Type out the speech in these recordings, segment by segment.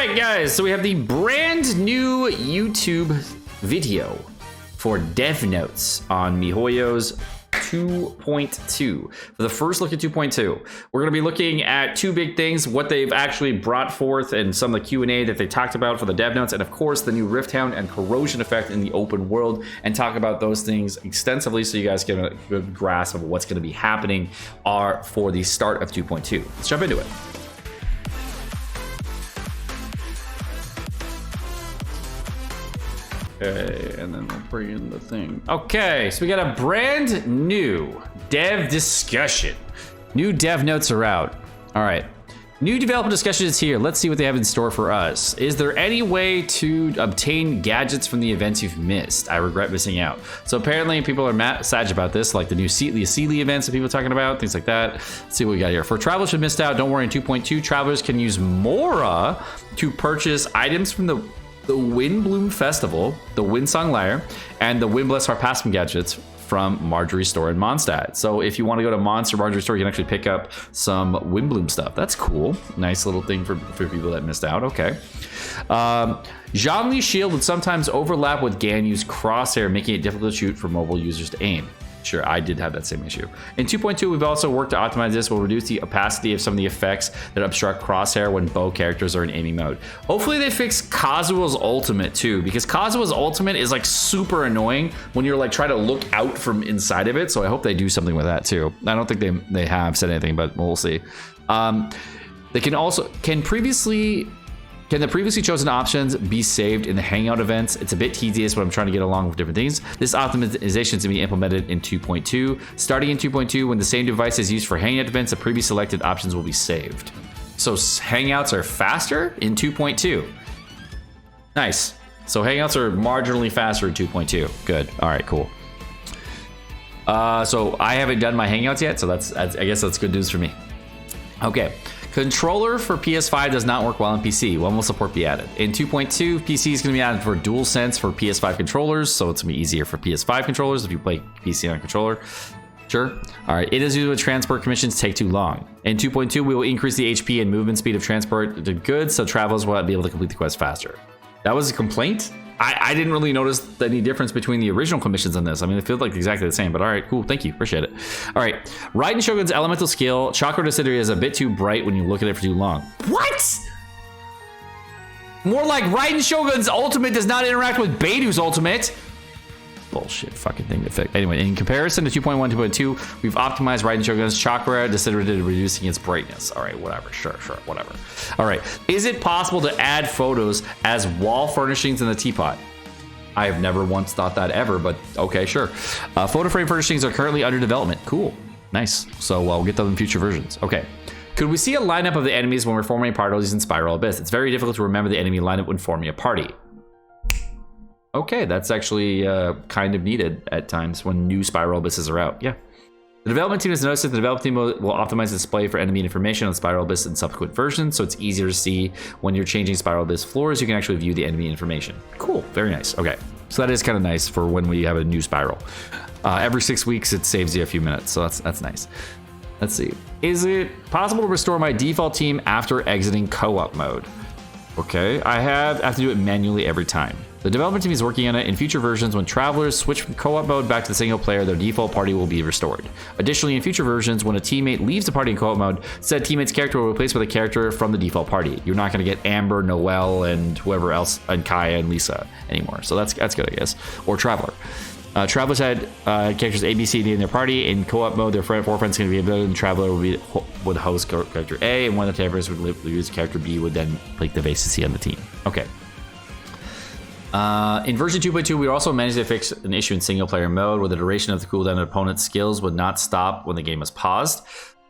right, guys, so we have the brand new YouTube video for dev notes on MiHoYo's 2.2. For the first look at 2.2, we're going to be looking at two big things: what they've actually brought forth and some of the Q&A that they talked about for the dev notes, and of course the new Rift Hound and Corrosion effect in the open world, and talk about those things extensively so you guys get a good grasp of what's going to be happening for the start of 2.2. Let's jump into it. Okay, and then we'll bring in the thing. Okay, so we got a brand new dev discussion. New dev notes are out. All right, new developer discussion is here. Let's see what they have in store for us. Is there any way to obtain gadgets from the events you've missed? I regret missing out. So apparently people are sad about this, like the new Sealy events that people are talking about, things like that. Let's see what we got here. For travelers who missed out, don't worry, in 2.2, travelers can use Mora to purchase items from the Windbloom Festival, the Windsong Lyre, and the Windbless Harpassum gadgets from Marjorie's store in Mondstadt. So if you want to go to Marjorie's store, you can actually pick up some Windbloom stuff. That's cool. Nice little thing for people that missed out. Okay. Zhongli's shield would sometimes overlap with Ganyu's crosshair, making it difficult to shoot for mobile users to aim. Sure, I did have that same issue. In 2.2, we've also worked to optimize this. We'll reduce the opacity of some of the effects that obstruct crosshair when bow characters are in aiming mode. Hopefully they fix Kazuha's ultimate too, because Kazuha's ultimate is like super annoying when you're like trying to look out from inside of it. So I hope they do something with that too. I don't think they have said anything, but we'll see. They can also, can the previously chosen options be saved in the Hangout events? It's a bit tedious when I'm trying to get along with different things. This optimization is going to be implemented in 2.2. Starting in 2.2, when the same device is used for Hangout events, the previous selected options will be saved. So Hangouts are faster in 2.2. Nice. So Hangouts are marginally faster in 2.2. Good. All right, cool. So I haven't done my Hangouts yet, so I guess that's good news for me. Okay. Controller for PS5 does not work well on PC. One will support be added. In 2.2, PC is going to be added for DualSense for PS5 controllers, so it's going to be easier for PS5 controllers if you play PC on a controller. Sure. All right. It is usually transport commissions take too long. In 2.2, we will increase the HP and movement speed of transport to goods, so travelers will be able to complete the quest faster. That was a complaint? I didn't really notice any difference between the original commissions on this. I mean, it feels like exactly the same, but all right, cool. Thank you. Appreciate it. All right. Raiden Shogun's elemental skill, Chakra Disintegrate, is a bit too bright when you look at it for too long. What? More like Raiden Shogun's ultimate does not interact with Beidu's ultimate. Bullshit fucking thing to fix. Anyway, in comparison to 2.1, 2.2, we've optimized Raiden Shogun's Chakra Disintegrate, reducing its brightness. All right, whatever. Sure, whatever. All right. Is it possible to add photos as wall furnishings in the teapot? I have never once thought that ever, but okay, sure. Photo frame furnishings are currently under development. Cool. Nice. So we'll get them in future versions. Okay. Could we see a lineup of the enemies when we're forming parties in Spiral Abyss? It's very difficult to remember the enemy lineup when forming a party. Okay, that's actually kind of needed at times when new Spiral Abysses are out. Yeah. The development team has noticed that the development team will optimize the display for enemy information on Spiral Abyss in subsequent versions, so it's easier to see when you're changing Spiral Abyss floors. You can actually view the enemy information. Cool, very nice. Okay, so that is kind of nice for when we have a new Spiral. Every 6 weeks, it saves you a few minutes, so that's nice. Let's see. Is it possible to restore my default team after exiting co-op mode? Okay, I have to do it manually every time. The development team is working on it. In future versions, when travelers switch from co-op mode back to the single player, their default party will be restored. Additionally, in future versions, when a teammate leaves the party in co-op mode, said teammate's character will be replaced with a character from the default party. You're not going to get Amber, Noelle, and whoever else, and Kaya and Lisa anymore. So that's good, I guess. Or Traveler. Travelers had characters A, B, C, D in their party. In co-op mode, their four friends can be ability, and Traveler would host character A, and one of the travelers would use character B, would then take the base C on the team. Okay. In version 2.2, we also managed to fix an issue in single player mode where the duration of the cooldown of opponent's skills would not stop when the game was paused.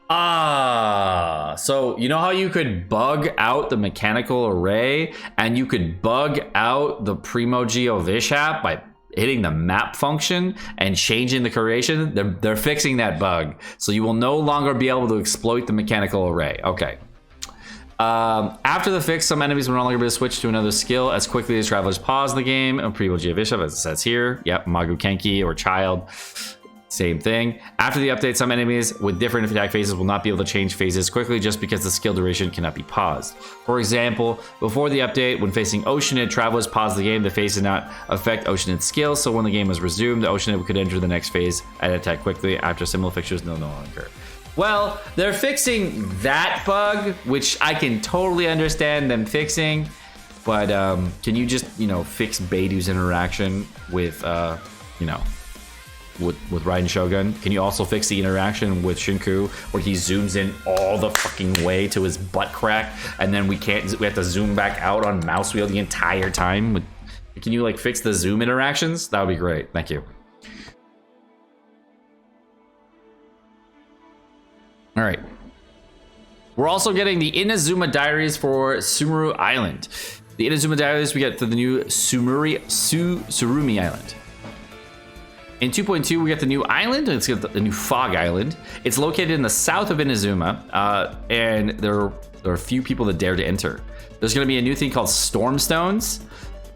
So you know how you could bug out the mechanical array and you could bug out the Primo Geo Vishap by hitting the map function and changing the creation? They're fixing that bug. So you will no longer be able to exploit the mechanical array. Okay. After the fix, some enemies will no longer be able to switch to another skill as quickly as travelers pause the game. Primo Geo Vishap, as it says here. Yep, Magu Kenki or Child. Let's Same thing. After the update, some enemies with different attack phases will not be able to change phases quickly just because the skill duration cannot be paused. For example, before the update, when facing Oceanid, travelers paused the game. The phase did not affect Oceanid's skill, so when the game was resumed, the Oceanid could enter the next phase and attack quickly after similar fixtures no longer. Well, they're fixing that bug, which I can totally understand them fixing, but can you just, fix Beidu's interaction with, with Raiden Shogun? Can you also fix the interaction with Shinku where he zooms in all the fucking way to his butt crack and then we have to zoom back out on mouse wheel the entire time? Can you fix the zoom interactions? That would be great. Thank you. All right. We're also getting the Inazuma Diaries for Sumuru Island. The Inazuma Diaries we get to the new Surumi Island. In 2.2, we get the new island. It's got the new Fog Island. It's located in the south of Inazuma, and there are a few people that dare to enter. There's going to be a new thing called Storm Stones.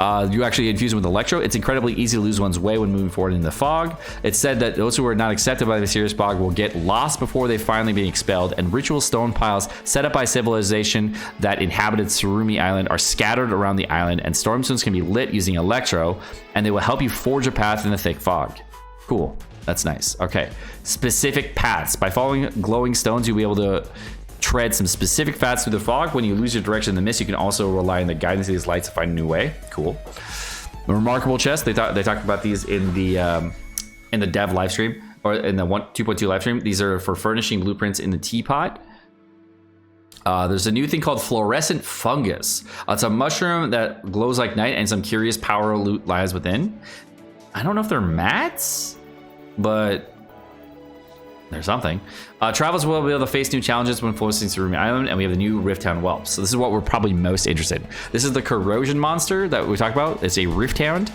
You actually infuse them with Electro. It's incredibly easy to lose one's way when moving forward in the fog. It's said that those who are not accepted by the mysterious fog will get lost before they finally be expelled, and ritual stone piles set up by civilization that inhabited Surumi Island are scattered around the island, and storm stones can be lit using Electro, and they will help you forge a path in the thick fog. Cool. That's nice. Okay. Specific paths. By following glowing stones, you'll be able to tread some specific paths through the fog. When you lose your direction in the mist, you can also rely on the guidance of these lights to find a new way. Cool. The remarkable chest. They talked about these in the dev live stream, or in the 2.2 live stream. These are for furnishing blueprints in the teapot. There's a new thing called fluorescent fungus. It's a mushroom that glows like night, and some curious power loot lies within. I don't know if they're mats, but there's something. Travelers will be able to face new challenges when floating through Surumi Island, and we have the new Rift Hound whelps. So this is what we're probably most interested in. This is the Corrosion monster that we talked about. It's a Rift Hound.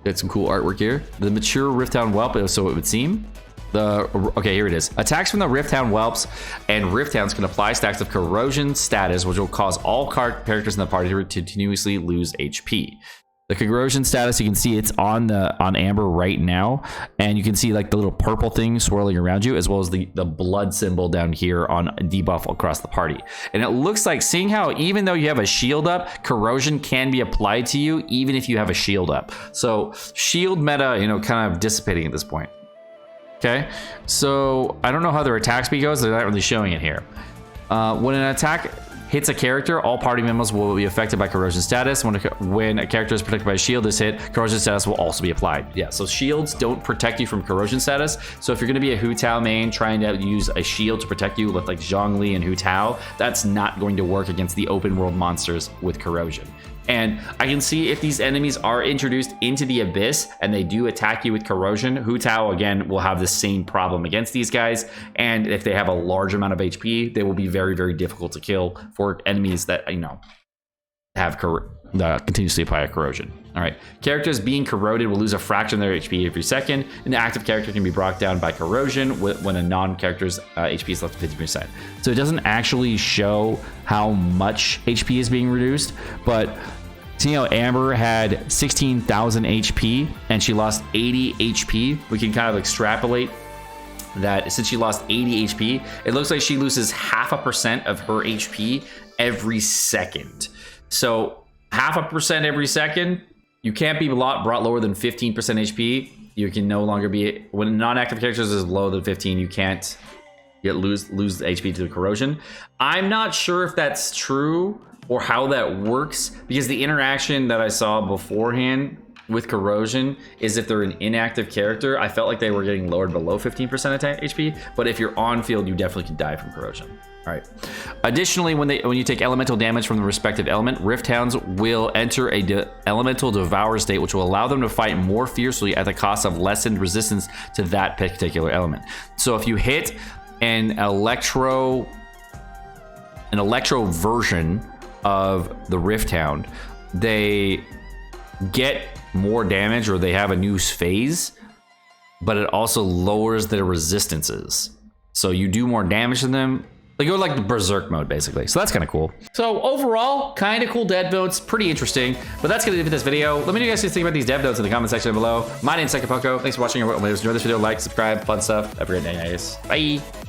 Got some cool artwork here. The mature Rift Hound whelp, so it would seem. Okay, here it is. Attacks from the Rift Hound whelps and Rift Hounds can apply stacks of Corrosion status, which will cause all characters in the party to continuously lose HP. The Corrosion status, you can see it's on Amber right now, and you can see the little purple thing swirling around you, as well as the blood symbol down here on debuff across the party. And it looks like, seeing how even though you have a shield up, Corrosion can be applied to you even if you have a shield up. So shield meta, kind of dissipating at this point. Okay, so I don't know how their attack speed goes. They're not really showing it here. When an attack hits a character, all party members will be affected by Corrosion status. When a character is protected by a shield is hit, Corrosion status will also be applied. Yeah, so shields don't protect you from Corrosion status. So if you're going to be a Hu Tao main trying to use a shield to protect you with Zhongli and Hu Tao, that's not going to work against the open world monsters with Corrosion. And I can see if these enemies are introduced into the Abyss and they do attack you with Corrosion, Hu Tao again will have the same problem against these guys. And if they have a large amount of HP, they will be very, very difficult to kill for enemies that, have continuously apply a Corrosion. All right, characters being corroded will lose a fraction of their HP every second. An active character can be brought down by Corrosion when a non-character's HP is less than 50%. So it doesn't actually show how much HP is being reduced, but see how Amber had 16,000 HP and she lost 80 HP? We can kind of extrapolate that since she lost 80 HP, it looks like she loses 0.5% of her HP every second. So 0.5% every second, you can't be brought lower than 15% HP. You can no longer be, when non-active characters is lower than 15, you can't lose HP to the Corrosion. I'm not sure if that's true or how that works, because the interaction that I saw beforehand with Corrosion is if they're an inactive character, I felt like they were getting lowered below 15% attack HP, but if you're on field, you definitely can die from Corrosion. All right. Additionally, when you take elemental damage from the respective element, Rift Hounds will enter a elemental devour state, which will allow them to fight more fiercely at the cost of lessened resistance to that particular element. So if you hit an electro version of the Rift Hound, they get more damage, or they have a new phase, but it also lowers their resistances. So you do more damage to them, Like go like the berserk mode basically. So that's kind of cool. So overall, kind of cool dev notes, pretty interesting. But that's gonna do it for this video. Let me know what you guys think about these dev notes in the comment section below. My name's Sekapoko. Thanks for watching. If you enjoyed this video, like, subscribe, fun stuff. Have a great day, guys. Bye.